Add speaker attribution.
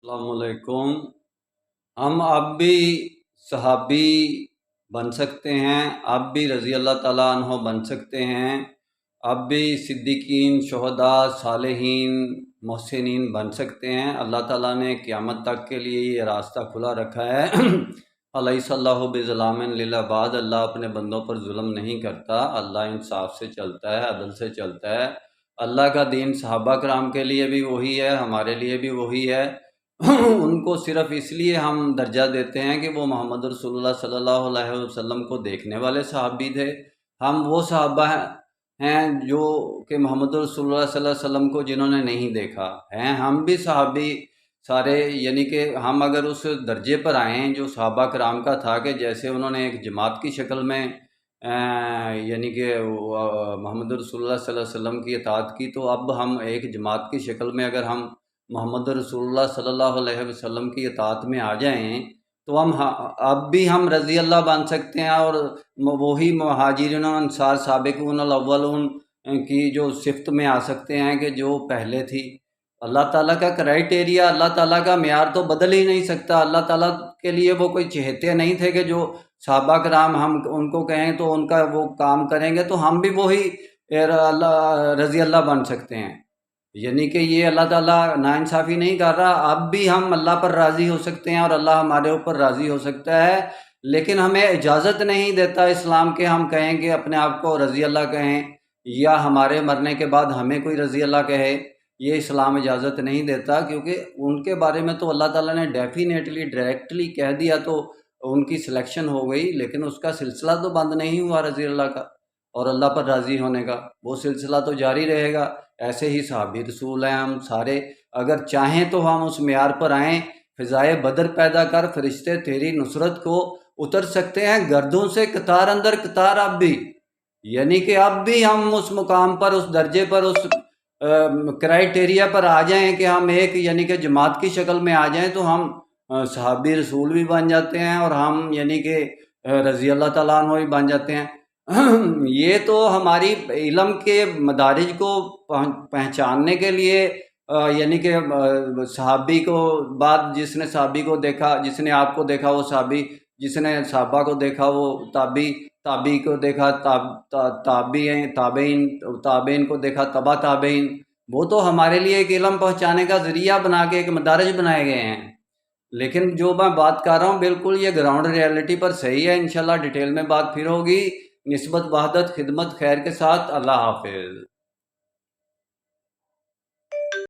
Speaker 1: السلام علیکم۔ ہم اب بھی صحابی بن سکتے ہیں، اب بھی رضی اللہ تعالیٰ عنہ بن سکتے ہیں، اب بھی صدیقین، شہداء، صالحین، محسنین بن سکتے ہیں۔ اللہ تعالیٰ نے قیامت تک کے لیے یہ راستہ کھلا رکھا ہے۔ الیس اللہ بظلام للعباد، اللہ اپنے بندوں پر ظلم نہیں کرتا، اللہ انصاف سے چلتا ہے، عدل سے چلتا ہے۔ اللہ کا دین صحابہ کرام کے لیے بھی وہی ہے، ہمارے لیے بھی وہی ہے۔ ان کو صرف اس لیے ہم درجہ دیتے ہیں کہ وہ محمد رسول اللہ صلی اللہ علیہ وسلم کو دیکھنے والے صحابی تھے۔ ہم وہ صحابہ ہیں جو کہ محمد رسول اللہ صلی اللہ علیہ وسلم کو جنہوں نے نہیں دیکھا ہیں۔ ہم بھی صحابی سارے، یعنی کہ ہم اگر اس درجے پر آئیں جو صحابہ کرام کا تھا کہ جیسے انہوں نے ایک جماعت کی شکل میں یعنی کہ محمد رسول اللہ صلی اللہ علیہ وسلم کی اطاعت کی، تو اب ہم ایک جماعت کی شکل میں اگر ہم محمد رسول اللہ صلی اللہ علیہ وسلم کی اطاعت میں آ جائیں تو اب بھی ہم رضی اللہ بن سکتے ہیں، اور وہی مہاجرین و انصار سابقون الاولون کی جو صفت میں آ سکتے ہیں کہ جو پہلے تھی۔ اللہ تعالیٰ کا کرائٹیریا، اللہ تعالیٰ کا معیار تو بدل ہی نہیں سکتا۔ اللہ تعالیٰ کے لیے وہ کوئی چہتے نہیں تھے کہ جو صحابہ کرام ہم ان کو کہیں تو ان کا وہ کام کریں گے، تو ہم بھی وہی رضی اللہ بن سکتے ہیں۔ یعنی کہ یہ اللہ تعالیٰ ناانصافی نہیں کر رہا، اب بھی ہم اللہ پر راضی ہو سکتے ہیں اور اللہ ہمارے اوپر راضی ہو سکتا ہے، لیکن ہمیں اجازت نہیں دیتا اسلام کے ہم کہیں کہ اپنے آپ کو رضی اللہ کہیں، یا ہمارے مرنے کے بعد ہمیں کوئی رضی اللہ کہے۔ یہ اسلام اجازت نہیں دیتا، کیونکہ ان کے بارے میں تو اللہ تعالیٰ نے ڈیفینیٹلی ڈائریکٹلی کہہ دیا، تو ان کی سلیکشن ہو گئی، لیکن اس کا سلسلہ تو بند نہیں ہوا رضی اللہ کا اور اللہ پر راضی ہونے کا، وہ سلسلہ تو جاری رہے گا۔ ایسے ہی صحابی رسول ہیں ہم سارے، اگر چاہیں تو ہم اس معیار پر آئیں۔ فضائے بدر پیدا کر فرشتے تیری نصرت کو اتر سکتے ہیں گردوں سے قطار اندر قطار اب بھی، یعنی کہ اب بھی ہم اس مقام پر، اس درجے پر، اس کرائٹیریا پر آ جائیں کہ ہم ایک یعنی کہ جماعت کی شکل میں آ جائیں، تو ہم صحابی رسول بھی بن جاتے ہیں اور ہم یعنی کہ رضی اللہ تعالیٰ عنہ بھی بن جاتے ہیں۔ یہ تو ہماری علم کے مدارج کو پہچاننے کے لیے، یعنی کہ صحابی کو بعد جس نے صحابی کو دیکھا، جس نے آپ کو دیکھا وہ صحابی، جس نے صحابہ کو دیکھا وہ تابعی کو دیکھا، تابعین کو دیکھا، تبا تابعین، وہ تو ہمارے لیے ایک علم پہنچانے کا ذریعہ بنا کے ایک مدارج بنائے گئے ہیں۔ لیکن جو میں بات کر رہا ہوں بالکل یہ گراؤنڈ ریالٹی پر صحیح ہے۔ انشاءاللہ ڈیٹیل میں بات پھر ہوگی۔ نسبت وحدت خدمت خیر کے ساتھ، اللہ حافظ۔